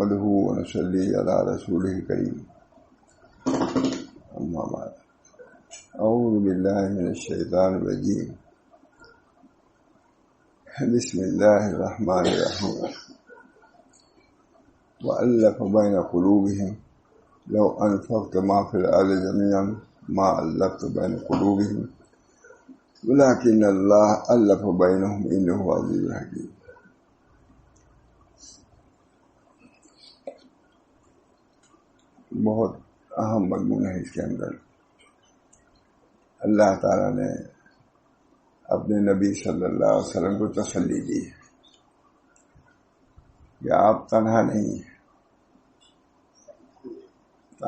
نحمده ونصلي على رسوله الكريم أما بعد أعوذ بالله من الشيطان الرجيم بسم الله الرحمن الرحيم وألف بين قلوبهم لو أنفقت ما في الأرض جميعا ما ألفت بين قلوبهم ولكن الله ألف بينهم إنه عزيز حكيم. بہت اہم مضمون ہے اس کے اندر. اللہ تعالیٰ نے اپنے نبی صلی اللہ علیہ وسلم کو تسلی دی ہے کہ آپ تنہا نہیں ہیں،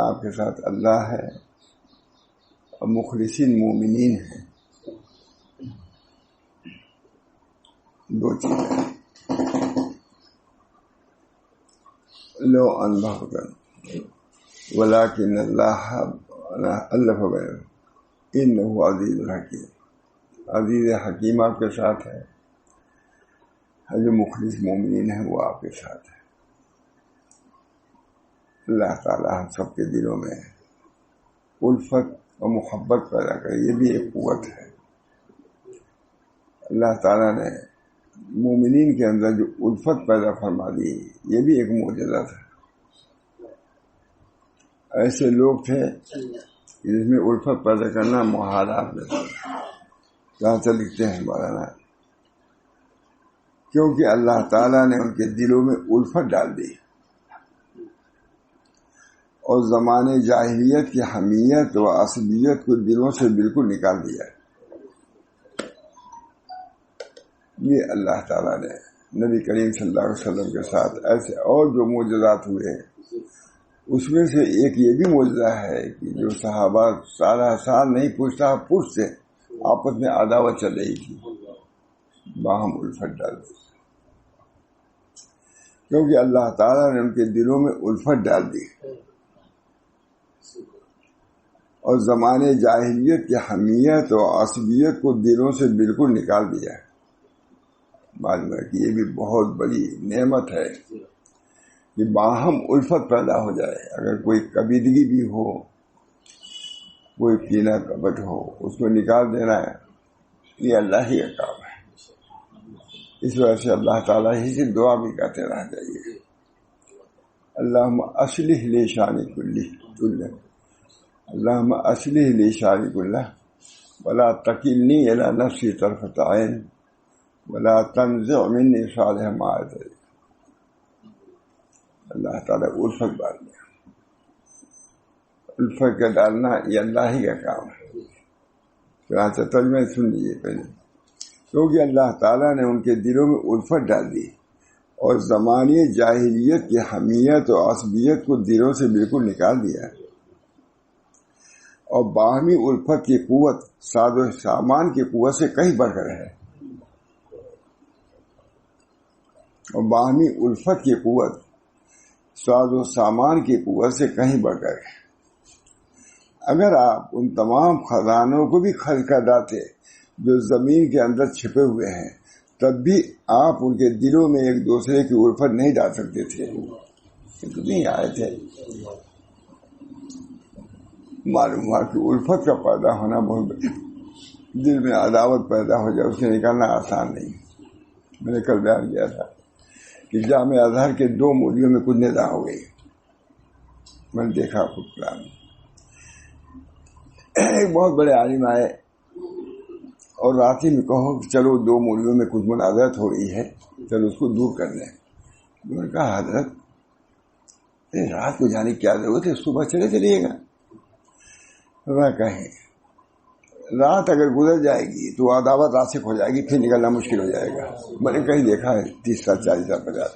آپ کے ساتھ اللہ ہے اور مخلصین مومنین ہیں. دو چیزیں لو انفقت ولكن اللہ الف بینہم انہ عزیز الحکیم. عزیز حکیم آپ کے ساتھ ہے، جو مخلص مومنین ہیں وہ آپ کے ساتھ ہے. اللہ تعالیٰ ہم سب کے دلوں میں الفت اور محبت پیدا کرے، یہ بھی ایک قوت ہے. اللہ تعالیٰ نے مومنین کے اندر جو الفت پیدا فرما دی، یہ بھی ایک معجزہ تھا. ایسے لوگ تھے جس میں الفت پیدا کرنا محالات میں تھا. جہاں سے لکھتے ہیں مولانا، کیونکہ اللہ تعالیٰ نے ان کے دلوں میں الفت ڈال دی اور زمانے جاہلیت کی حمیت و عصبیت کو دلوں سے بالکل نکال دیا. یہ اللہ تعالیٰ نے نبی کریم صلی اللہ علیہ وسلم کے ساتھ ایسے اور جو معجزات ہوئے، اس میں سے ایک یہ بھی معجزہ ہے کہ جو صحابہ سارا سال نہیں پوچھتا پوچھ سے آپس میں عداوت چل رہی تھی، باہم الفت ڈال دی کیونکہ اللہ تعالیٰ نے ان کے دلوں میں الفت ڈال دی اور زمانے جاہلیت کی حمیت اور عصبیت کو دلوں سے بالکل نکال دیا. معلوم ہے کہ یہ بھی بہت بڑی نعمت ہے کہ باہم الفت پیدا ہو جائے. اگر کوئی کبیدگی بھی ہو، کوئی کینہ کپٹ ہو، اس کو نکال دینا ہے، یہ اللہ ہی کا کام ہے. اس وجہ سے اللہ تعالیٰ ہی سے دعا بھی کرتے رہنا چاہیے. اللہم اصلح لی شانی کلہ، اللہم اصلح لی شانی کلہ ولا تکلنی الی نفسی طرفۃ عین ولا تنزع منی صالح ما ادری. اللہ تعالیٰ الفت ڈال دیا. الفت کا ڈالنا یہ اللہ ہی کا کام ہے. چنانچہ ترجمہ سن لیجیے پہلے. کیونکہ اللہ تعالیٰ نے ان کے دلوں میں الفت ڈال دی اور زمانے جاہلیت کی حمیت اور عصبیت کو دلوں سے بالکل نکال دیا، اور باہمی الفت کی قوت ساز و سامان کی قوت سے کہیں بڑھ کر ہے. اور باہمی الفت کی قوت ساز و سامان کی قوت سے کہیں بڑھ کر ہے. اگر آپ ان تمام خزانوں کو بھی خرچ کر ڈالتے جو زمین کے اندر چھپے ہوئے ہیں، تب بھی آپ ان کے دلوں میں ایک دوسرے کی الفت نہیں ڈال سکتے تھے. نہیں آئے تھے. معلوم ہوا کہ الفت کا پیدا ہونا بہت دل میں عداوت پیدا ہو جائے، اسے نکالنا آسان نہیں. میں نے کل بیان کیا تھا کہ جامع ازہر کے 2 مولیوں میں کچھ ندا ہو گئی. میں نے دیکھا خود پلان. ایک بہت بڑے عالم آئے اور رات ہی میں کہو کہ چلو 2 مولیوں میں کچھ مناظرت ہو رہی ہے، چلو اس کو دور کر لیں. میں نے کہا حضرت رات کو جانے کی کیا ضرورت ہے، صبح چلے چلیے گا. کہیں رات اگر گزر جائے گی تو عداوت راسخ ہو جائے گی، پھر نکلنا مشکل ہو جائے گا. میں نے کہیں دیکھا ہے 30 سال 40 سال 50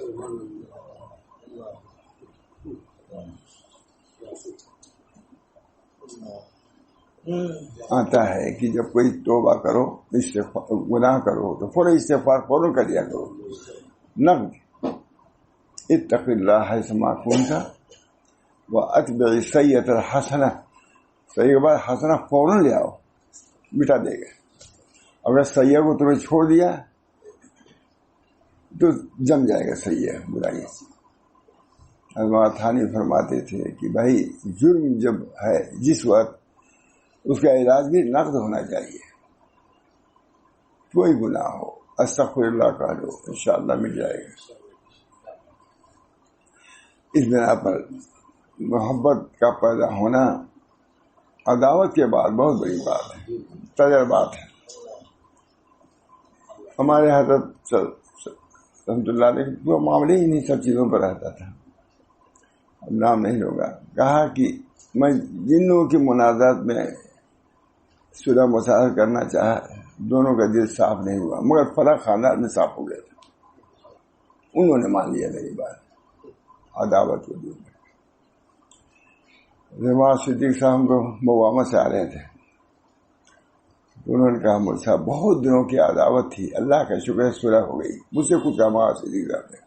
آتا ہے کہ جب کوئی توبہ کرو، گناہ کرو تو فوراً استغفار فوراً کر لیا کرو. نقد اتق اللہ حیثما کنت واتبع السیئۃ الحسنہ، صحیح کے بعد حسنہ فوراً لے آؤ، مٹا دے گا. اگر سیئہ کو تمہیں چھوڑ دیا تو جم جائے گا سیئہ برائی. حضرت تھانی فرماتے تھے کہ بھائی جرم جب ہے جس وقت اس کا علاج بھی نقد ہونا چاہیے. کوئی گناہ ہو استغفر اللہ کہہ لو انشاءاللہ مل جائے گا. اس بنا پر محبت کا پیدا ہونا عداوت کے بعد بہت بڑی بات ہے، تجربات ہے. ہمارے حضرت رحمۃ اللہ علیہ وہ معاملے ہی نہیں سب چیزوں پر رہتا تھا. اب نام نہیں ہوگا. کہا کہ میں جن لوگوں کی منازعات میں صلح مساعد کرنا چاہا دونوں کا دل صاف نہیں ہوا، مگر فلاں خاندان میں صاف ہو گیا تھا. انہوں نے مان لیا میری بات، عداوت کو دور میں. نواز صدیق صاحب کو موامہ سے آ رہے تھے، انہوں نے کہا مجھ صاحب بہت دنوں کی عداوت تھی، اللہ کا شکر ہے صلح ہو گئی. مجھ سے کچھ نواز صدیق صاحب نے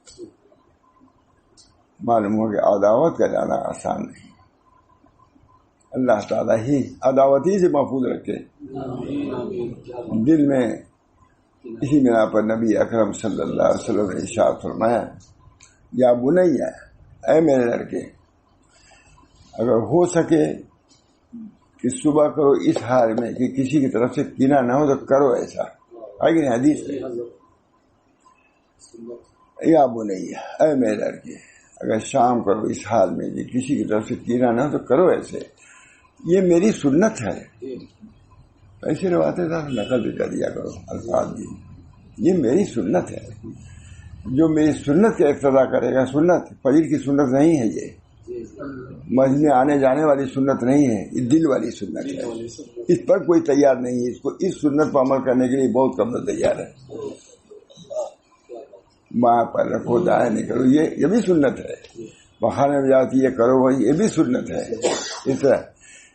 معلوم ہو کہ عداوت کا جانا آسان نہیں. اللہ تعالیٰ ہی عداوتی سے محفوظ رکھے دل میں. اسی بنا پر نبی اکرم صلی اللہ علیہ وسلم نے ارشاد فرمایا یا بنیا اے میرے لڑکے، اگر ہو سکے کہ صبح کرو اس حال میں کہ کسی کی طرف سے کینہ نہ ہو تو کرو ایسا. ہے کہ نہیں حدیث ہے. یا بنیا اے میرے لڑکے، اگر شام کرو اس حال میں کہ کسی کی طرف سے کینہ نہ ہو تو کرو ایسے، یہ میری سنت ہے. ایسے روایتیں نقل بھی کر دیا کرو الفاظ بھی. یہ میری سنت ہے، جو میری سنت کا اقتدا کرے گا. سنت فجر کی سنت نہیں ہے، یہ مسجد میں آنے جانے والی سنت نہیں ہے، یہ دل والی سنت ہے. اس پر کوئی تیار نہیں ہے. اس کو اس سنت پر عمل کرنے کے لیے بہت کم تیار ہے. ماں پر رکھو دائیں نہیں کرو، یہ بھی سنت ہے. بخانے میں جاتی یہ کرو وہی، یہ بھی سنت ہے. اس طرح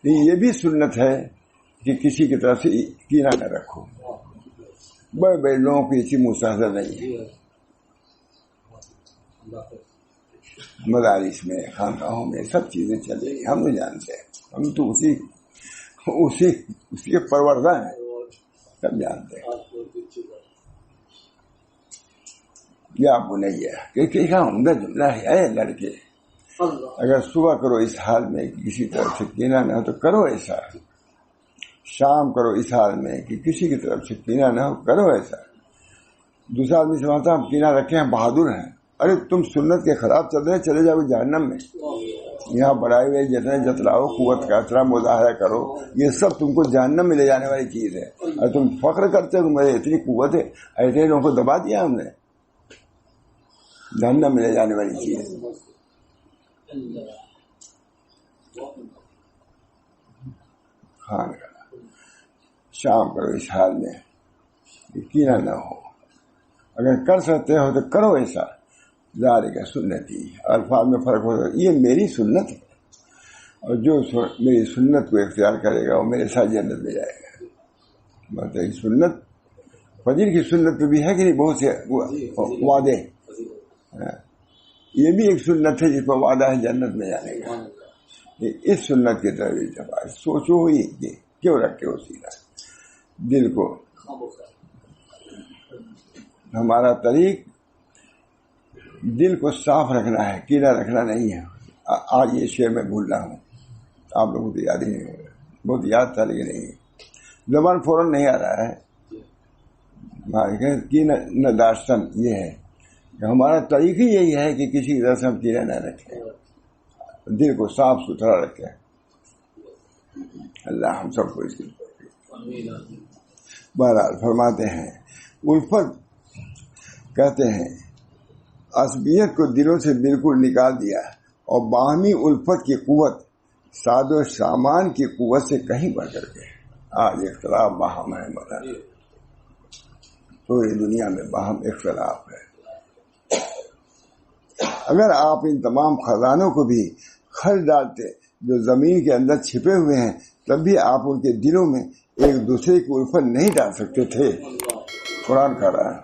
یہ بھی سنت ہے کہ کسی کی طرف سے کینہ نہ رکھو. بڑے بڑے لوگوں کی اسی مستحضر نہیں ہے. مدارس میں خانقاہوں میں سب چیزیں چل رہی ہیں، ہم نہیں جانتے. ہم تو اسی کے پروردہ ہیں، سب جانتے ہیں. یا بنیا کہ عمدہ جملہ ہے. اے لڑکے، اگر صبح کرو اس حال میں کہ کسی طرف سے کینہ نہ ہو تو کرو ایسا. شام کرو اس حال میں کہ کسی کی طرف سے کینہ نہ ہو کرو ایسا. دوسرا آدمی سمجھتا ہم کینہ رکھے ہیں بہادر ہیں. ارے تم سنت کے خلاف چل رہے چلے جاؤ جہنم میں. یہاں بڑھائے ہوئے جتنے جتلاؤ قوت کا اثرا مظاہرہ کرو، یہ سب تم کو جہنم میں لے جانے والی چیز ہے. اور تم فخر کرتے ہو میرے اتنی قوت ہے، ایسے لوگوں کو دبا دیا ہم نے. جہنم میں لے جانے والی چیز. خان کا شام کرو اس حال میں کینہ نہ ہو. اگر کر سکتے ہو تو کرو ایسا. ذالک سنتی. الفاظ میں فرق ہوتا ہے. یہ میری سنت ہے، اور جو میری سنت کو اختیار کرے گا وہ میرے ساتھ جنت میں جائے گا. مطلب سنت فجر کی سنت بھی ہے کہ نہیں، بہت سے وعدے. یہ بھی ایک سنت ہے جس پر وعدہ ہے جنت میں جانے کا. اس سنت کی طرف سوچو ہی کہ کیوں رکھے ہو سیدھا دل کو. ہمارا طریق دل کو صاف رکھنا ہے، کینہ رکھنا نہیں ہے. آج یہ شعر میں بھول رہا ہوں، آپ لوگوں کو یاد ہی نہیں ہو رہا. بہت یاد تھا لیکن نہیں، زبان فوراً نہیں آ رہا ہے. کینہ نداشتن یہ ہے کہ ہمارا طریق ہی یہی ہے کہ کسی طرح سے ہم کینہ نہ رکھیں، دل کو صاف ستھرا رکھیں. اللہ ہم سب کو اس کی. بہرحال فرماتے ہیں الفت کہتے ہیں عصبیت کو دلوں سے بالکل نکال دیا، اور باہمی الفت کی قوت ساد و سامان کی قوت سے کہیں بڑھ کر کے. آج اختلاف باہم ہے، مطلب پوری دنیا میں باہم اختلاف ہے. اگر آپ ان تمام خزانوں کو بھی خرچ ڈالتے جو زمین کے اندر چھپے ہوئے ہیں، تب بھی آپ ان کے دلوں میں ایک دوسرے کی الفت نہیں ڈال سکتے تھے. قرآن کہہ رہا ہے.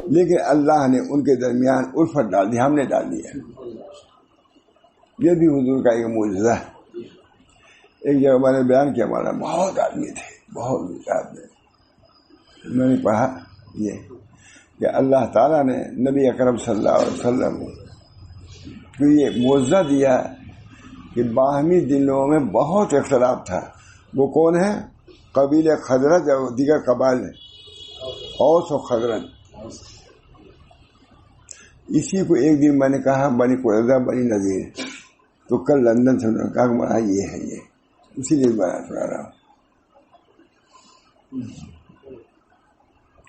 لیکن اللہ نے ان کے درمیان الفت ڈال دی، ہم نے ڈال دیا. یہ بھی حضور کا ایک معجزہ ہے. ایک جگہ میں نے بیان کیا، ہمارا بہت آدمی تھے، بہت آدمی. میں نے پڑھا یہ کہ اللہ تعالیٰ نے نبی اکرم صلی اللہ علیہ وسلم کو یہ معجزہ دیا کہ باہمی دلوں میں بہت اختلاف تھا. وہ کون ہے؟ قبیلہ خزرج اور دیگر قبائل اوس و خزرج. اسی کو ایک دن میں نے کہا بنی قریظہ بنی نذیر، تو کل لندن سے انہوں نے کہا کہ مانا یہ ہے، یہ اسی لیے میں سنا رہا ہوں.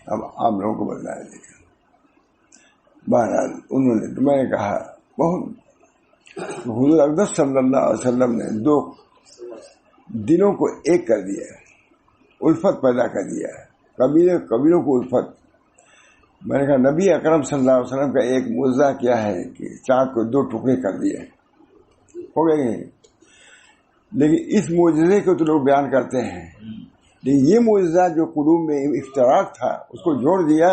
اب آپ لوگوں کو بتایا دیکھا. بہرحال انہوں نے تو میں نے کہا بہت حضور اقدس صلی اللہ علیہ وسلم نے دو دلوں کو ایک کر دیا ہے، الفت پیدا کر دیا ہے، قبیلوں کو الفت. میں نے کہا نبی اکرم صلی اللہ علیہ وسلم کا ایک معجزہ کیا ہے کہ چاند کو دو ٹکڑے کر دیے ہو گئے. لیکن اس معجزے کو تو لوگ بیان کرتے ہیں، لیکن یہ معجزہ جو قلوب میں افتراق تھا اس کو جوڑ دیا.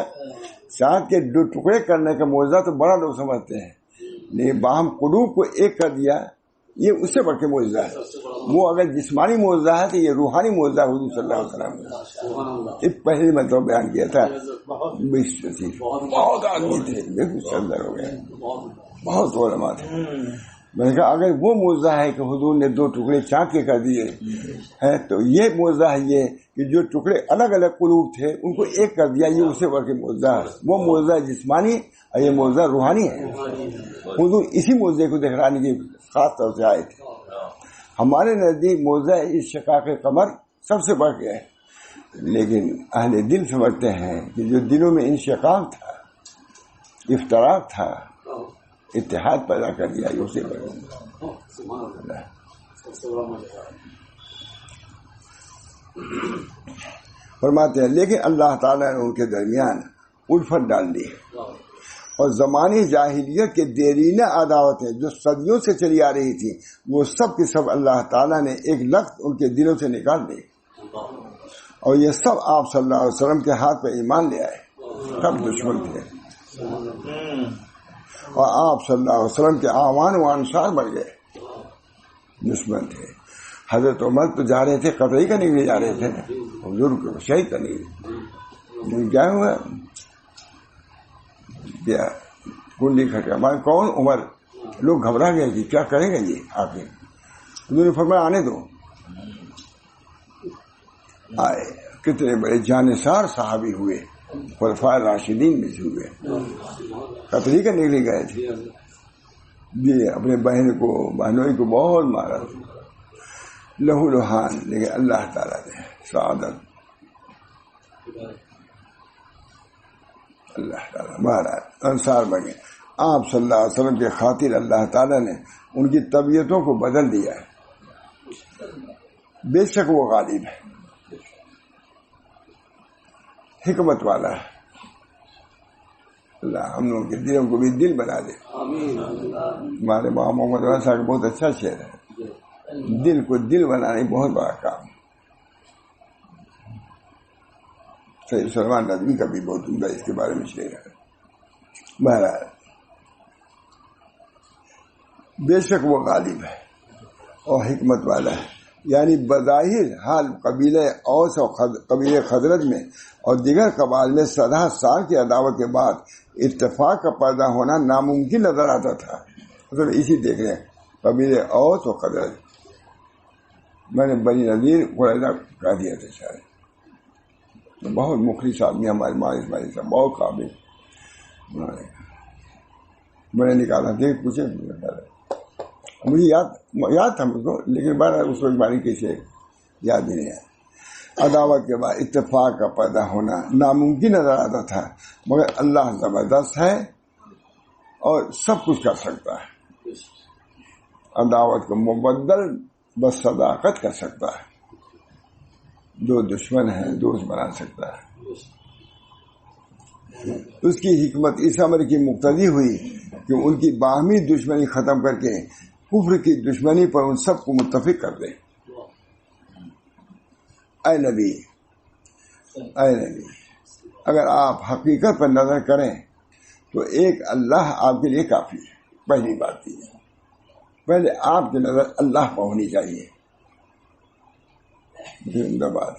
چاند کے دو ٹکڑے کرنے کا معجزہ تو بڑا لوگ سمجھتے ہیں، لیکن باہم قلوب کو ایک کر دیا یہ اس سے بڑھ کے معجزہ ہے. وہ اگر جسمانی معجزہ ہے تو یہ روحانی معجزہ حضور صلی اللہ علیہ وسلم نے اس پہلے مرتبہ بیان کیا تھا. بہت آدمی تھے، بالکل اندر ہو گئے، بہت علماء تھے. میں نے کہا اگر وہ معجزہ ہے کہ حضور نے دو ٹکڑے چاند کے کر دیے ہیں تو یہ معجزہ ہے یہ کہ جو ٹکڑے الگ الگ قلوب تھے ان کو ایک کر دیا، یہ اس سے بڑھ کے معجزہ ہے. وہ معجزہ جسمانی اور یہ معجزہ روحانی ہے. حضور اسی معجزے کو دکھلانے کی خاص طور سے آئے تھے. ہمارے نزدیک معجزہ انشقاق قمر سب سے بڑھ گیا ہے، لیکن اہل دل سمجھتے ہیں کہ جو دلوں میں انشقاق تھا، افتراق تھا، اتحاد پیدا کر دیا اسے فرماتے ہیں. لیکن اللہ تعالیٰ نے ان کے درمیان الفت ڈال دی اور زمانے جاہلیت کے دیرینہ عداوتیں جو صدیوں سے چلی آ رہی تھی وہ سب کے سب اللہ تعالیٰ نے ایک لخت ان کے دلوں سے نکال دی. اور یہ سب آپ صلی اللہ علیہ وسلم کے ہاتھ پہ ایمان لے آئے. سب دشمن تھے اور آپ صلی اللہ علیہ وسلم کے اعوان و انصار بن گئے. دشمن تھے. حضرت عمر تو جا رہے تھے قطعی کرنے کے لیے جا رہے تھے، حضور کو شہید کرنے کے لیے. کیا ہوا؟ کیا کنڈی کھٹکا ماں کون؟ عمر. لوگ گھبرا گئے کہ کیا کریں گے یہ آ کے. حضور نے فرمایا آنے دو. آئے. کتنے بڑے جانثار صحابی ہوئے، خلفائے راشدین میں سے ہوئے. قتل کرنے کے لیے گئے تھے جی. اپنے بہنوں کو بہت مارا، لہو لہان. لیکن اللہ تعالیٰ نے سعادت، اللہ تعالیٰ مہاراج انصار بنے. آپ صلی اللہ علیہ وسلم کے خاطر اللہ تعالیٰ نے ان کی طبیعتوں کو بدل دیا ہے. بے شک وہ غالب ہے، حکمت والا ہے. اللہ ہم لوگوں کے دلوں کو بھی دل بنا دے. ہمارے ماں محمد رضا صاحب کا بہت اچھا شعر ہے، دل کو دل بنانے بہت بڑا کام. سید سلمان ندوی کا بھی بہت عمدہ اس کے بارے میں شعر ہے. بہرحال بے شک وہ غالب ہے اور حکمت والا ہے. یعنی بظاہر حال قبیلہ اوس اور قبیلہ خزرج میں اور دیگر قبائل میں 17 سال کی عداوت کے بعد اتفاق کا پیدا ہونا ناممکن نظر آتا تھا. مطلب اسی دیکھ رہے ہیں قبیلہ اوس اور خزرج. میں نے بنی نذیر قریظہ کہہ دیا تھا شاید. بہت مخلص آدمی ہمارے ماں اسماعیل صاحب، بہت قابل. میں نے نکالا دیکھ پوچھے مجھے یاد تھا مجھ کو، لیکن بارہ اس وقت باری کیسے یاد ہی نہیں آیا. عداوت کے بعد اتفاق کا پیدا ہونا ناممکن نظر آتا تھا، مگر اللہ زبردست ہے اور سب کچھ کر سکتا ہے. عداوت کو مبدل بس صداقت کر سکتا ہے. جو دشمن ہے دوست بنا سکتا ہے. اس کی حکمت اس امر کی مقتضی ہوئی کہ ان کی باہمی دشمنی ختم کر کے کفر کی دشمنی پر ان سب کو متفق کر دے. اے نبی اگر آپ حقیقت پر نظر کریں تو ایک اللہ آپ کے لیے کافی ہے. پہلی بات یہ ہے، پہلے آپ کی نظر اللہ پر ہونی چاہیے. بات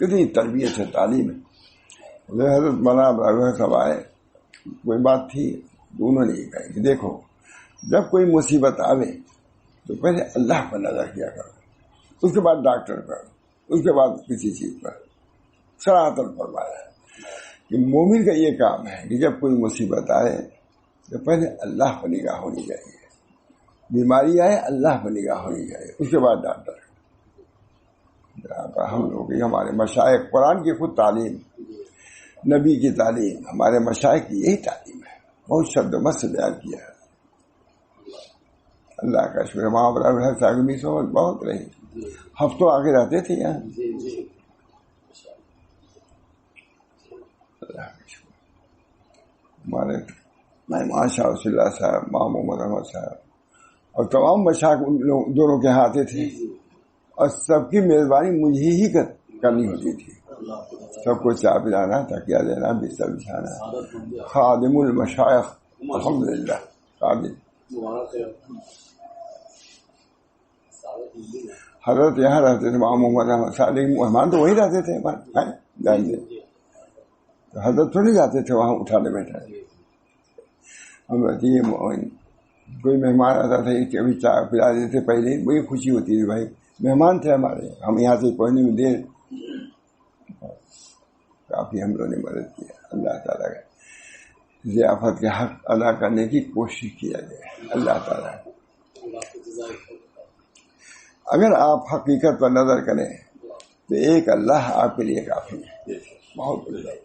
کتنی تربیت ہے، تعلیم ہے. حضرت مولانا ابراہیم صاحب آئے، کوئی بات تھی تو انہوں نے یہ کہا کہ دیکھو جب کوئی مصیبت آوے تو پہلے اللہ پر نظر کیا کرو، اس کے بعد ڈاکٹر پر، اس کے بعد کسی چیز پر۔ صراحتاً فرمایا کہ مومن کا یہ کام ہے کہ جب کوئی مصیبت آئے تو پہلے اللہ پر نگاہ ہونی چاہیے، بیماری آئے اللہ پر نگاہ ہونی چاہیے، اس کے بعد ڈاکٹر۔ ہم لوگ ہمارے مشائخ، قرآن کی خود تعلیم، نبی کی تعلیم، ہمارے مشائخ کی یہی تعلیم ہے، بہت شد و مست سے بیان کیا ہے۔ اللہ کا شکر، وہاں پر ساگمی صحبت بہت رہی، ہفتوں آگے رہتے تھے یہاں۔ اللہ کا شکر، ہمارے مہمان شاہ رسول اللہ صاحب، ماں محمد احمد صاحب اور تمام مشائخ ان دونوں کے ہاتھے تھے، اور سب کی میزبانی مجھے ہی کرنی ہوتی تھی، سب کو چائے پلانا، تکیہ دینا، بستر بچھانا۔ خادم المشائخ، الحمدللہ خادم۔ حضرت یہاں رہتے تھے، امام محمد احمد صاحب، لیکن مہمان تو وہی رہتے تھے، تو حضرت تھوڑی جاتے تھے وہاں اٹھانے بیٹھانے۔ ہم کوئی مہمان آتا تھا کبھی چائے پلا دیتے پہلے، بڑی خوشی ہوتی تھی، بھائی مہمان تھے ہمارے، ہم یہاں سے پہنچنے میں دیر، کافی ہم لوگوں نے مدد کیا۔ اللہ تعالیٰ کا ضیافت کے حق ادا کرنے کی کوشش کیا جائے۔ اللہ تعالیٰ اگر آپ حقیقت پر نظر کریں تو ایک اللہ آپ کے لیے کافی ہے، بہت بڑی بات۔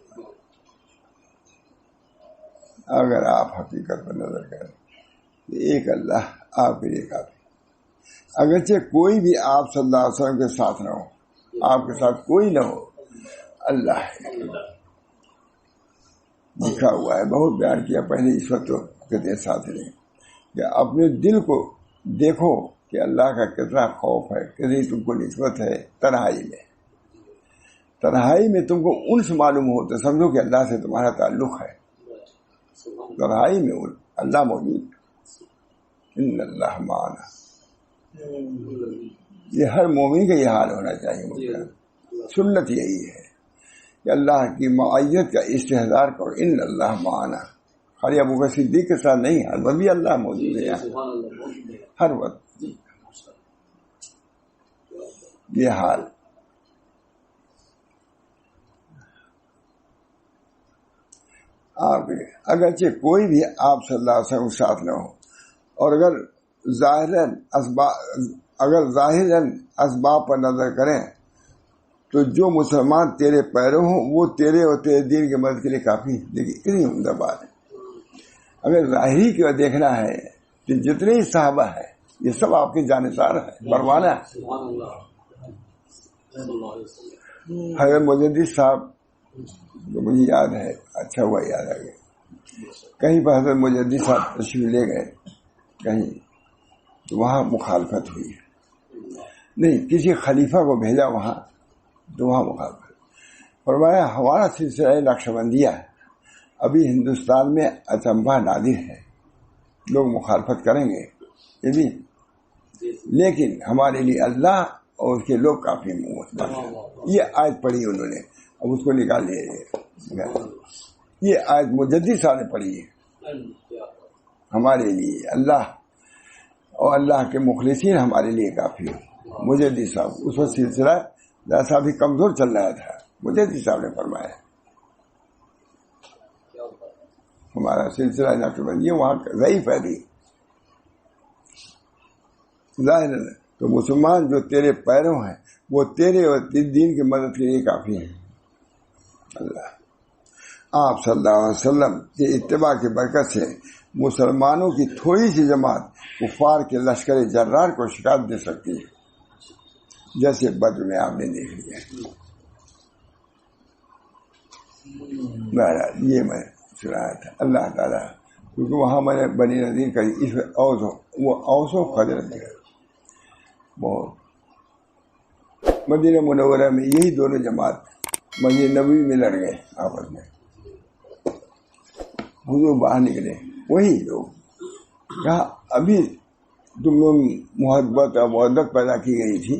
اگر آپ حقیقت پر نظر کریں تو ایک اللہ آپ کے لیے کافی، اگرچہ کوئی بھی آپ صلی اللہ علیہ وسلم کے ساتھ نہ ہو، آپ کے ساتھ کوئی نہ ہو، اللہ ہے۔ لکھا ہوا ہے، بہت بیان کیا پہلے، اس وقت تو کتنے ساتھ نہیں، کہ اپنے دل کو دیکھو کہ اللہ کا کتنا خوف ہے، کتنی تم کو نسبت ہے تنہائی میں۔ تنہائی میں تم کو انس معلوم ہو تو سمجھو کہ اللہ سے تمہارا تعلق ہے، تنہائی میں اللہ موجود۔ ان اللہ معنا، یہ ہر مومن کا یہ حال ہونا چاہیے، سنت یہی ہے کہ اللہ کی معیت کا استحضار کرو، ان اللہ معنا۔ خالی ابو بکر صدیق کے ساتھ نہیں، ہر وقت بھی اللہ موجود ہے، ہر وقت یہ حال۔ آپ اگرچہ کوئی بھی آپ صلی اللہ علیہ وسلم ساتھ نہ ہو، اور اگر ظاہراً اسباب پر نظر کریں تو جو مسلمان تیرے پیرو ہوں وہ تیرے اور تیرے دین کی مدد کے لیے کافی۔ لیکن اتنی عمدہ بات ہے، اگر ظاہری کی دیکھنا ہے تو جتنے صحابہ ہیں یہ سب آپ کے جانسار ہیں، پروانہ ہے۔ حضرت مجدد صاحب، جو مجھے یاد ہے، اچھا ہوا یاد آ گیا، کہیں پر حضرت مجدد صاحب تشریف لے گئے کہیں، تو وہاں مخالفت ہوئی، نہیں کسی خلیفہ کو بھیجا وہاں، تو وہاں مخالفت فرمایا ہمارا سلسلہ نقشبندیہ ابھی ہندوستان میں اچنبھا نادر ہے، لوگ مخالفت کریں گے یہ بھی، لیکن ہمارے لیے اللہ اور اس کے لوگ کافی یہ آیت پڑھی انہوں نے، اب اس کو نکال لیے، یہ آیت مجدد صاحب نے پڑھی ہے، ہمارے لیے اللہ اور اللہ کے مخلصین ہمارے لیے کافی ہے۔ مجدد صاحب اس وقت سلسلہ جیسا بھی کمزور چل رہا تھا، مجدد صاحب نے فرمایا ہمارا سلسلہ نقشبندی وہاں ضعیف ہے بھی، ظاہر تو مسلمان جو تیرے پیروں ہیں وہ تیرے اور دین کی مدد کے لیے کافی ہیں۔ اللہ آپ صلی اللہ علیہ وسلم کے اتباع کی برکت سے مسلمانوں کی تھوڑی سی جماعت کفار کے لشکر جرار کو شکست دے سکتی ہے، جیسے بدر میں آپ نے دیکھ لیا۔ بہرحال یہ میں سنایا تھا، اللہ تعالیٰ کیونکہ وہاں میں نے بنی نذیر کری، اس میں اوس و خزرج ہے، بہت مدینہ منورہ میں یہی دونوں جماعت مسجد نبوی میں لڑ گئے آپس میں، حضور باہر نکلے، وہی لوگ کہا ابھی تم لوگ محبت اور محبت پیدا کی گئی تھی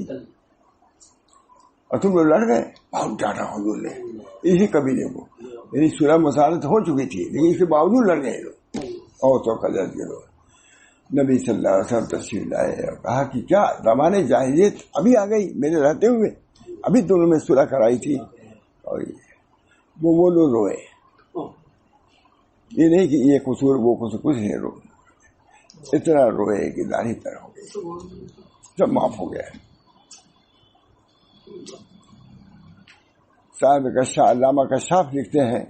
اور تم لوگ لڑ گئے، بہت ڈانٹا حضور نے اسی قبیلے کو، یعنی صلح مسالت ہو چکی تھی، لیکن اس کے باوجود لڑ گئے لوگ اور تو قدرت کے لوگ. نبی صلی اللہ علیہ وسلم تشریف لائے اور کہا کہ کیا زمانے جاہلیت ابھی آ گئی میرے رہتے ہوئے؟ ابھی دونوں میں صلح کرائی تھی. اور وہ لوگ روئے. یہ نہیں کہ یہ قصور وہ قصور، کچھ نہیں، رو اتنا روئے کہ داڑھی پر ہو گئی، سب معاف ہو گیا. صاحب کشاف، علامہ کشاف لکھتے ہیں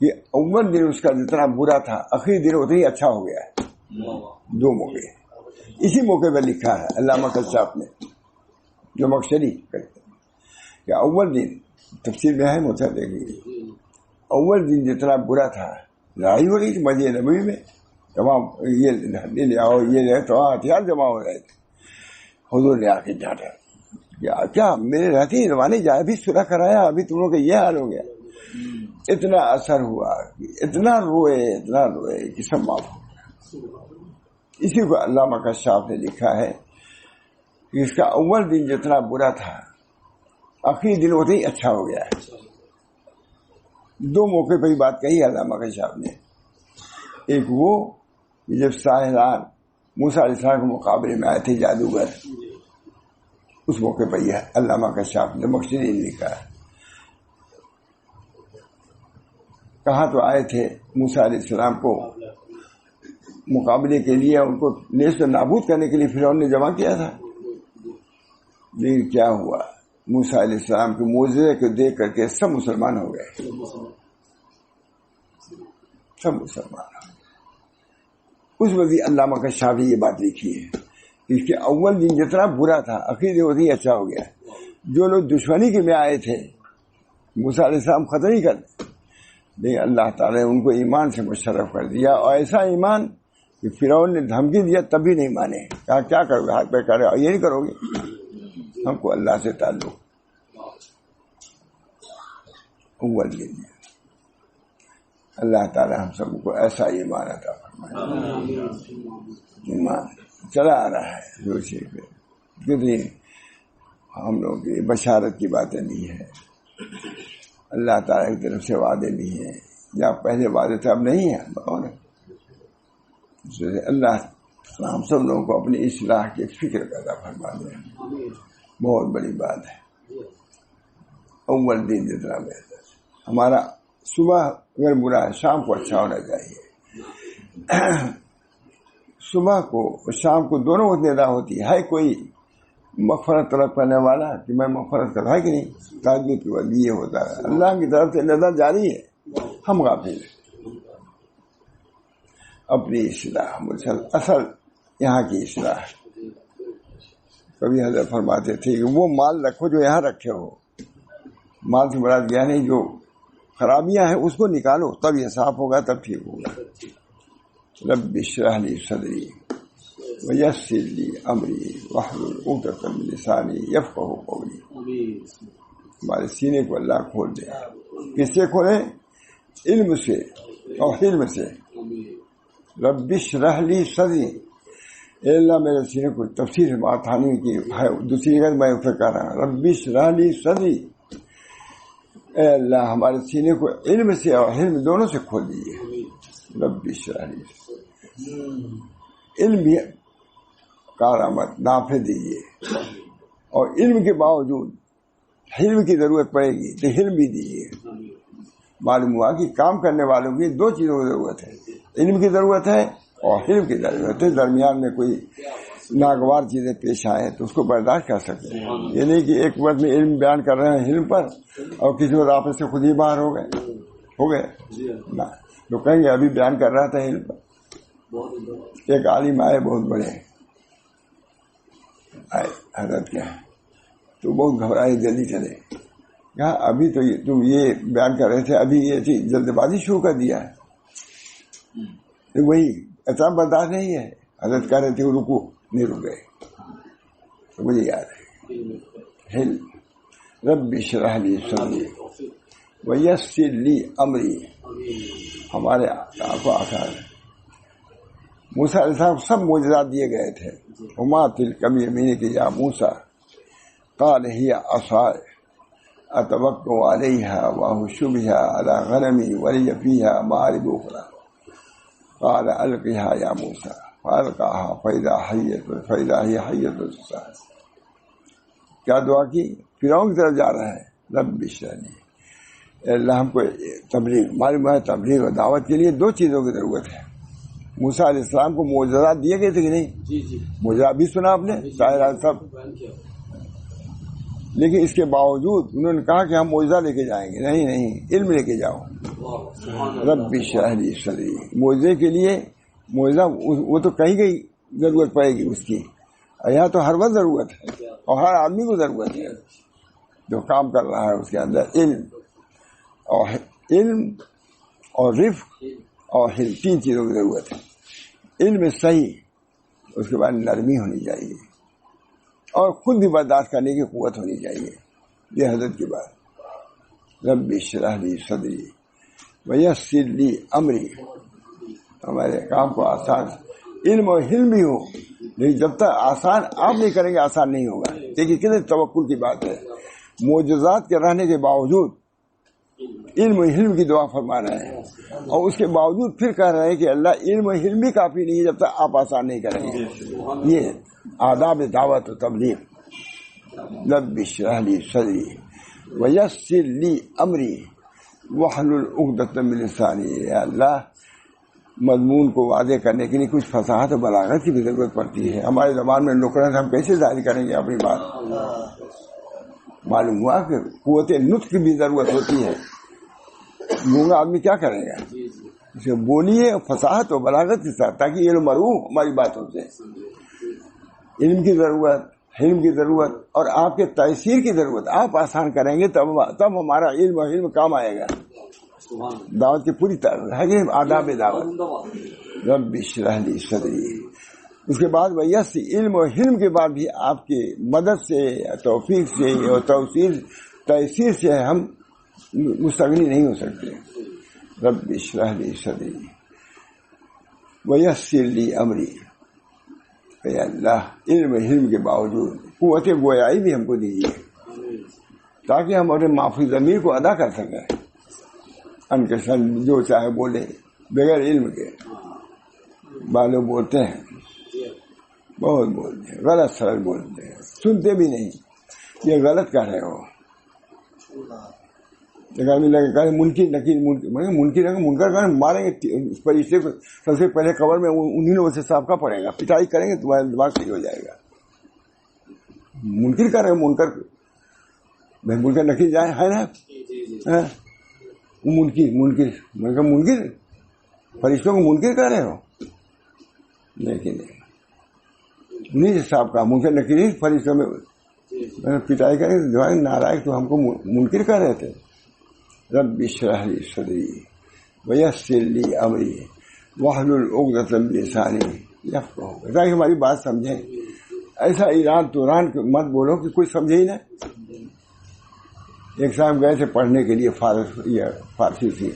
کہ اول دن اس کا جتنا برا تھا آخری دن اتنا ہی اچھا ہو گیا ہے. دو موقع اسی موقع پہ لکھا ہے علامہ کشاف نے، جو مقصدی کرتے ہیں کہ اول دن تفسیر میں ہے مجھے دیکھیے، اول دن جتنا برا تھا، لڑائی ہو رہی تھی مسجد نبوی میں، تمام یہ لے آؤ یہ لے، تمام ہتھیار جمع ہو رہے تھے. حضور نے آ کے ڈانٹا، کیا میرے رہتے ہی زمانے جائے ابھی صلح کرایا، ابھی تم لوگ کا یہ حال ہو گیا. اتنا اثر ہوا، اتنا روئے کہ سب معاف ہو گیا. اسی کو علامہ کشاف نے لکھا ہے کہ اس کا اول دن جتنا برا تھا آخری دن اتنا ہی اچھا ہو گیا ہے. دو موقع پہ ہی بات کہی علامہ کشاف نے. ایک وہ جب ساحران موسیٰ علیہ السلام کے مقابلے میں آئے تھے جادوگر، اس موقع پہ یہ علامہ کشاف نے مقصدی لکھا ہے. کہاں تو آئے تھے موسیٰ علیہ السلام کو مقابلے کے لیے، ان کو نیست و نابود کرنے کے لیے فرعون نے جمع کیا تھا. لیکن کیا ہوا، موسیٰ علیہ السلام کے معجزے کو دیکھ کر کے سب مسلمان ہو گئے، سب مسلمان ہو گئے. اس وقت علامہ کشاف نے یہ بات لکھی ہے کہ اس کے اول دن جتنا برا تھا آخری دن اتنا ہی اچھا ہو گیا. جو لوگ دشمنی کے میں آئے تھے موسیٰ علیہ السلام ختم ہی کر دیں، لیکن اللہ تعالیٰ نے ان کو ایمان سے مشرف کر دیا، اور ایسا ایمان کہ فرعون نے دھمکی دیا تب بھی نہیں مانے. کہا کیا کرو گے، ہاتھ پہ کرے، اور یہ نہیں کرو گے، ہم کو اللہ سے تعلق. اول دن اللہ تعالیٰ ہم سب کو ایسا ایمان عطا فرمائے. ایمان چلا آ رہا ہے جو شیخ پہ کتنی ہم لوگوں کی بشارت کی باتیں بھی ہے، اللہ تعالیٰ کی طرف سے وعدے بھی ہیں، یا پہلے وعدے تھے اب نہیں ہیں. اور اللہ ہم سب لوگوں کو اپنی اصلاح کی فکر پیدا فرما دے، بہت بڑی بات ہے. اول دن جتنا بہتر، ہمارا صبح اگر برا ہے شام کو اچھا ہونا چاہیے. صبح کو اور شام کو دونوں وقت ندا ہوتی ہے. کوئی مغفرت طلب کرنے والا کہ میں مغفرت کر رہا ہے کہ نہیں، تہجد کے بعد یہ ہوتا ہے. اللہ کی طرف سے ندا جاری ہے، ہم غافل ہیں. اپنی اصلاح اصل یہاں کی اصلاح. کبھی حضرت فرماتے تھے کہ وہ مال رکھو جو یہاں رکھے ہو. مال سے مراد یہ نہیں جو خرابیاں ہیں اس کو نکالو، تب یہ صاف ہوگا، تب ٹھیک ہوگا. رب اشرح لی صدری ویسر لی امری واحلل عقدۃ من لسانی یفقہوا قولی. ہمارے سینے کو اللہ کھول دے. کس سے کھولے؟ علم سے اور حلم سے. رب اشرح لی صدری، اے اللہ میرے سینے کو. تفسیر معتانی کی ہے دوسری جگہ میں اسے کہہ رہا ہوں، رب اشرح لی صدری، اے اللہ ہمارے سینے کو علم سے اور حلم دونوں سے کھول دیجیے. رب اشرح لی، علم بھی کارآمد نافع دیجیے، اور علم کے باوجود حلم کی ضرورت پڑے گی تو حلم بھی دیجیے. معلوم ہوا کہ کام کرنے والوں کی دو چیزوں کی ضرورت ہے، علم کی ضرورت ہے اور حلم کی ضرورت ہے. درمیان میں کوئی ناگوار چیزیں پیش آئے تو اس کو برداشت کر سکتے ہیں. یہ نہیں کہ ایک وقت میں علم بیان کر رہے ہیں حلم پر اور کسی وقت آپ سے خود ہی باہر ہو گئے نہ. تو کہیں گے ابھی بیان کر رہا تھا علم پر. ایک عالم آئے بہت بڑے آئے حضرت کیا تو بہت گھبرائے، جلدی چلے. کہا ابھی تو تم یہ بیان کر رہے تھے، ابھی یہ چیز جلد بازی شروع کر دیا ہے. وہی اتنا برداشت نہیں ہے. حضرت کہہ رہے تھے رکو، نہیں رک گئے. تو مجھے یاد ہے رب اشرح لی صدری ویسر لی امری. ہمارے آنکھوں آخر موسیٰ علیہ السلام سب معجزات دیے گئے تھے. وما تلک بیمینک یا موسیٰ قال ہی عصائے اتوقع علیہا واہش بہا علی غنمی ولی فیہا مآرب اخری قال القها یا موسیٰ فالقاها فاذا ہی حیۃ تسعى. کیا دعا کی؟ فرعون کی طرف جا رہا ہے. رب اشرح لی، اللہ ہم کو تبلیغ معلوم ہے، تبلیغ اور دعوت کے لیے 2 چیزوں کی ضرورت ہے. موسیٰ علیہ السلام کو معجزات دیے گئے تھے کہ نہیں؟ معجزات بھی سنا آپ نے ظاہر سب، لیکن اس کے باوجود انہوں نے کہا کہ ہم معجزہ لے کے جائیں گے. نہیں، علم لے کے جاؤ. رب اشرح لی صدری، معجزے کے لیے معجزہ وہ تو کہیں کہیں ضرورت پڑے گی اس کی، اور یہاں تو ہر وقت ضرورت ہے، اور ہر آدمی کو ضرورت ہے جو کام کر رہا ہے. اس کے اندر علم اور رفق اور حلم، 3 چیزوں کی ضرورت ہے. علم صحیح، اس کے بعد نرمی ہونی چاہیے، اور خود بھی برداشت کرنے کی قوت ہونی چاہیے. یہ حضرت کی بات. رب اشرح لی صدری ویسر لی امری، ہمارے کام کو آسان، علم اور حلم بھی ہو، لیکن جب تک آسان آپ نہیں کریں گے آسان نہیں ہوگا. دیکھیے کتنے توقع کی بات ہے. معجزات کے رہنے کے باوجود علم و حلم کی دعا فرما رہے ہیں، اور اس کے باوجود پھر کہہ رہے ہیں کہ اللہ علم و حلم بھی کافی نہیں ہے جب تک آپ آسان نہیں کریں گے. یہ آداب دعوت و تبلیغ. رب اشرح لی صدری ویسر لی امری واحلل عقدۃ من لسانی. یا اللہ، مضمون کو واضح کرنے کے لیے کچھ فصاحت و بلاغت کی بھی ضرورت پڑتی ہے. ہماری زبان میں نکرن ہم کیسے ظاہر کریں گے اپنی بات؟ معلوم ہوا کہ قوت نطق کی بھی ضرورت ہوتی ہے. گونگا آدمی کیا کرے گا؟ اسے بولیے فصاحت و بلاغت کے ساتھ، تاکہ علم مرو ہماری باتوں سے. علم کی ضرورت، حلم کی ضرورت، اور آپ کے تاثیر کی ضرورت. آپ آسان کریں گے تب ہمارا علم و حلم کام آئے گا. دعوت کی پوری ہے کہ آداب دعوت. رب اشرح لی صدری. اس کے بعد ویس علم و حلم کے بعد بھی آپ کی مدد سے، توفیق سے اور تاثیر سے ہم مستغنی نہیں ہو سکتے. رب اشرح لی صدری ویسر لی امری. اے اللہ، علم و حلم کے باوجود قوت گویائی بھی ہم کو دیجیے، تاکہ ہم اپنے معافی ضمیر کو ادا کر سکیں. ان کے سن جو چاہے بولے بغیر علم کے. بالوں بولتے ہیں، بہت بولتے ہیں، غلط سرل بولتے ہیں، سنتے بھی نہیں. یہ غلط کہہ رہے ہو. منکر نکیر منکر ماریں گے اس فرشتے کو. سب سے پہلے قبر میں انہیں لوگوں سے سابقہ پڑے گا، پٹائی کریں گے تمہارا دماغ صحیح ہو جائے گا. منکر کر رہے ہو، منکر نکیر جائیں ہے نا. منکر فرشتوں کو منکر کہہ رہے ہو، لیکن انہیں سے سابقہ منکر نکیر فرشتوں میں پٹائی کریں گے. نارائق تو ہم کو منکر کہہ رہے تھے. رب اشرح لی صدری ویسر لی امری واحلل عقدۃ من لسانی یفقہوا. تاکہ ہماری بات سمجھیں. ایسا ایران توران مت بولو کہ کوئی سمجھے ہی نہ. ایک صاحب گئے تھے پڑھنے کے لیے، فارسی تھی،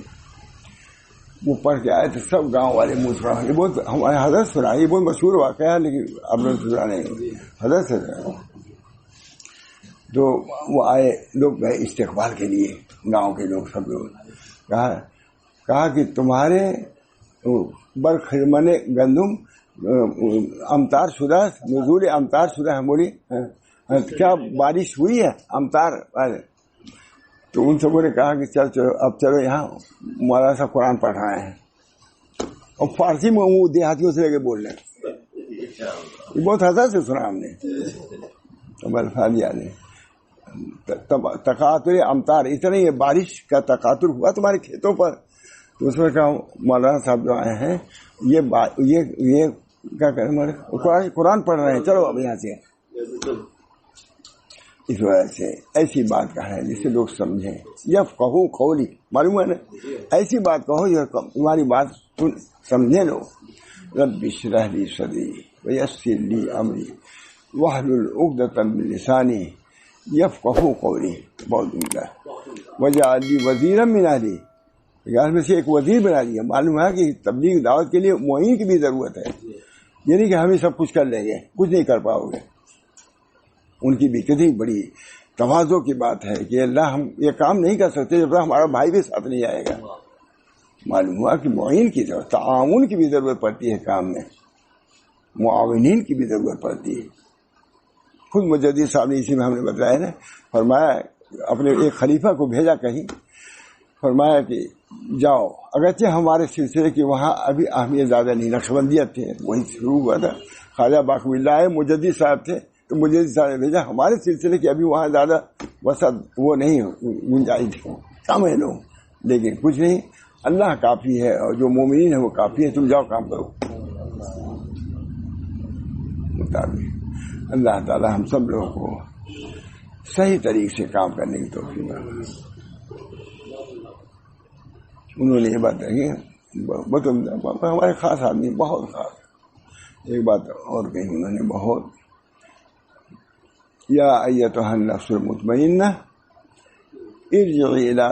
وہ پڑھ کے آئے تھے. سب گاؤں والے منہ سنا. یہ بہت ہمارے حضرت سنا، یہ بہت مشہور واقعہ ہے، لیکن اب لوگ سنا نہیں. حضرت سے تو وہ آئے، لوگ گئے استقبال کے لیے، گاؤں کے لوگ سب لوگ. کہا کہ تمہارے برخرمن گندم امطار شدہ، نزول امطار شدہ ہے. بولی کیا بارش ہوئی ہے؟ امطار. تو ان سبوں نے کہا کہ چلو یہاں مولانا صاحب قرآن پڑھ رہے ہیں، اور فارسی میں وہ دیہاتیوں سے لے کے بول رہے ہیں. یہ بہت حضرت سے سنا ہم نے. تقاطر امطار، اتنا یہ بارش کا تقاطر ہوا تمہارے کھیتوں پر. تو اس میں کہا مولانا صاحب جو آئے ہیں یہ کیا کریں، قرآن پڑھ رہے ہیں، چلو اب یہاں سے. اس وجہ سے ایسی بات کہا ہے جس سے لوگ سمجھیں. یفقہوا قولی، معلوم ہے نا، ایسی بات کہو جو تمہاری بات سمجھیں لوگ. رب اشرح لی صدری ویسر لی امری واحلل عقدۃ من لسانی یفقہوا قولی. بہت عمدہ. وجعل لی وزیرا من اہلی، یہاں میں سے ایک وزیر بنا دیا. معلوم ہے کہ تبلیغ دعوت کے لیے معین کی بھی ضرورت ہے. یہ نہیں کہ ہم ہی سب کچھ کر لیں گے، کچھ نہیں کر پاؤ گے. ان کی بھی کتنی بڑی تواضع کی بات ہے کہ اللہ ہم یہ کام نہیں کر سکتے جب تک ہمارا بھائی بھی ساتھ نہیں آئے گا. معلوم ہوا کہ معین کی ضرورت، تعاون کی بھی ضرورت پڑتی ہے کام میں، معاونین کی بھی ضرورت پڑتی ہے. خود مجدد صاحب نے اسی میں ہم نے بتایا نا، فرمایا اپنے ایک خلیفہ کو بھیجا کہیں، فرمایا کہ جاؤ، اگرچہ ہمارے سلسلے کی وہاں ابھی اہمیت زیادہ نہیں، نقشبندیت تھے، وہی شروع ہوا تھا، خواجہ باقی اللہ مجدد صاحب تھے، تو مجدد صاحب نے بھیجا، ہمارے سلسلے کی ابھی وہاں زیادہ وسعت وہ نہیں گنجائش، کم ہے لوگ، لیکن کچھ نہیں، اللہ کافی ہے اور جو مومنین ہے وہ کافی ہے، تم جاؤ کام کرو. مطابق اللہ تعالی ہم سب لوگوں کو صحیح طریقے سے کام کرنے کی توفیق دے. انہوں نے یہ بات کہی، ہمارے خاص آدمی، بہت خاص. ایک بات اور کہی انہوں نے بہت، یا ایتھا النفس المطمئنہ ارجعی الی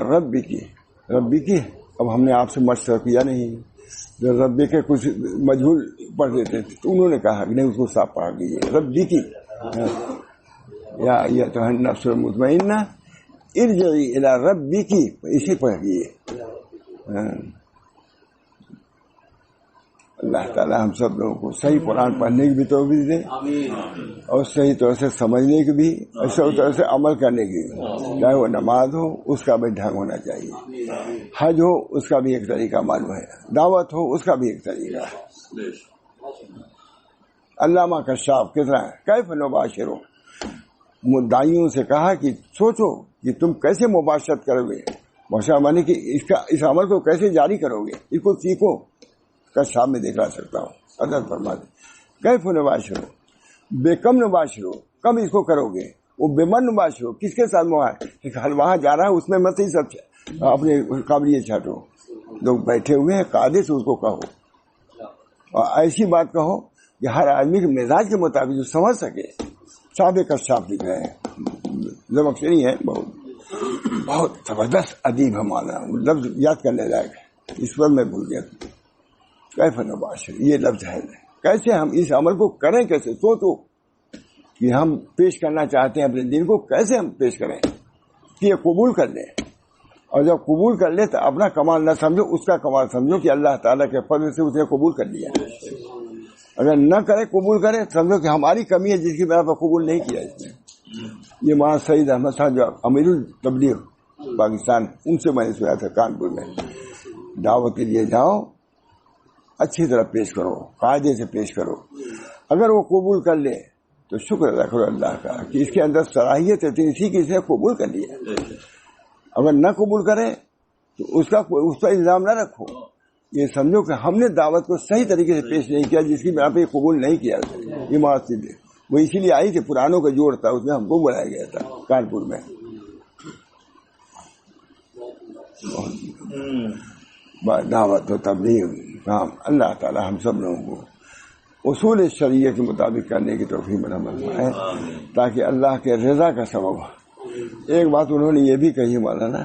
ربک. اب ہم نے آپ سے مشورہ کیا نہیں، جو ربی کے کچھ مجہول پڑھ دیتے تھے تو انہوں نے کہا کہ نہیں، اس کو صاف پڑھ دیجیے، ربی کی، یا ایتھا النفس المطمئنہ ارجعی الی ربک، اسی پڑھیے. اللہ تعالی ہم سب لوگوں کو صحیح قرآن پڑھنے کی بھی توفیق دے، اور صحیح طور سے سمجھنے کی بھی، اور صحیح طور سے عمل کرنے کی بھی. چاہے وہ نماز ہو اس کا بھی ڈھنگ ہونا چاہیے، حج ہو اس کا بھی ایک طریقہ معلوم ہے، دعوت ہو اس کا بھی ایک طریقہ ہے. علامہ کشاف کس طرح کیف نباشرو، مدعیوں سے کہا کہ سوچو کہ تم کیسے مباشرت کرو گے، معنی کہ اس عمل کو کیسے جاری کرو گے، اس کو سیکھو. کشاف میں دکھا سکتا ہوں، حضرت فرماتے کیف نباشرو، بے کم نباشرو، کم اس کو کرو گے، وہ بے من نباشرو، کس کے ساتھ وہاں جا رہا ہے اس میں مت ہی سب اپنے قابلیت چھاٹو. لوگ بیٹھے ہوئے ہیں، قاعدے سے اس کو کہو، اور ایسی بات کہو کہ ہر آدمی کے مزاج کے مطابق جو سمجھ سکے. صاحب کشاف لکھ رہے ہیں، زمخشری ہے، بہت زبردست ادیب ہمارا، لفظ یاد کرنے لائق ہے، اس پر میں بھول گیا. کیف نباشر، یہ لفظ ہے، کیسے ہم اس عمل کو کریں، کیسے سوچو کہ ہم پیش کرنا چاہتے ہیں اپنے دین کو، کیسے ہم پیش کریں کہ یہ قبول کر لیں. اور جب قبول کر لے تو اپنا کمال نہ سمجھو، اس کا کمال سمجھو کہ اللہ تعالیٰ کے فضل سے اس نے قبول کر لیا. اگر نہ کرے قبول کرے سمجھو کہ ہماری کمی ہے جس کی بنا پر قبول نہیں کیا اس نے. یہ مولانا سعید احمد صاحب جو امیر التبلیغ پاکستان، ان سے میں نے سنا تھا کانپور میں، دعوت کے لیے جاؤ، اچھی طرح پیش کرو، قاعدے سے پیش کرو. اگر وہ قبول کر لے تو شکر ادا کرو اللہ کا کہ اس کے اندر صلاحیت ہے، اسی کی اسے قبول کر لیا. اگر نہ قبول کرے تو اس پر الزام نہ رکھو، یہ سمجھو کہ ہم نے دعوت کو صحیح طریقے سے پیش نہیں کیا جس کی بنا پہ یہ قبول نہیں کیا. یہ معصیت ہے، وہ اسی لیے آئی تھی، پرانوں کا جوڑ تھا، اس میں ہم کو بلایا گیا تھا کانپور میں. دعوت و تبلیغ کام اللہ تعالی ہم سب لوگوں کو اصول شریعت کے مطابق کرنے کی توفیق عطا فرمائے تاکہ اللہ کے رضا کا سبب ہو. ایک بات انہوں نے یہ بھی کہی مولانا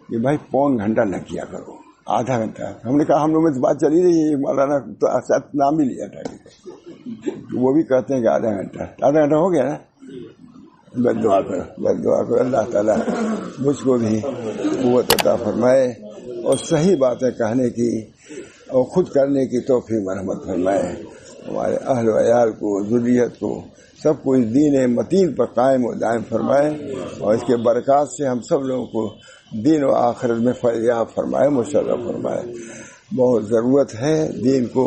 کہ بھائی پون گھنٹہ نہ کیا کرو، آدھا گھنٹہ. ہم نے کہا ہم لوگ میں بات چلی رہی ہے، مولانا تو نام بھی لیا تھا، وہ بھی کہتے ہیں کہ آدھا گھنٹہ ہو گیا نا. بد دعا کرو اللہ تعالیٰ مجھ کو بھی قوت عطا فرمائے اور صحیح باتیں کہنے کی اور خود کرنے کی توفیق مرحمت فرمائے. ہمارے اہل و عیال کو، ذریت کو، سب کو اس دین متین پر قائم و دائم فرمائے اور اس کے برکات سے ہم سب لوگوں کو دین و آخرت میں فیاض فرمائے، مشرف فرمائے. بہت ضرورت ہے دین کو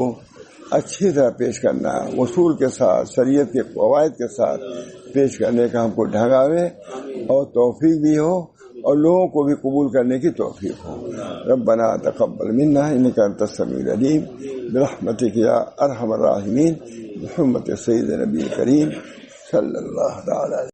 اچھی طرح پیش کرنا، اصول کے ساتھ، شریعت کے قواعد کے ساتھ پیش کرنے کا ہم کو ڈھنگاوے اور توفیق بھی ہو اور لوگوں کو بھی قبول کرنے کی توفیق ہو. ربنا تقبل منا انک انت السمیع العلیم برحمتک یا ارحم الراحمین بحرمت سید نبی کریم صلی اللہ تعالی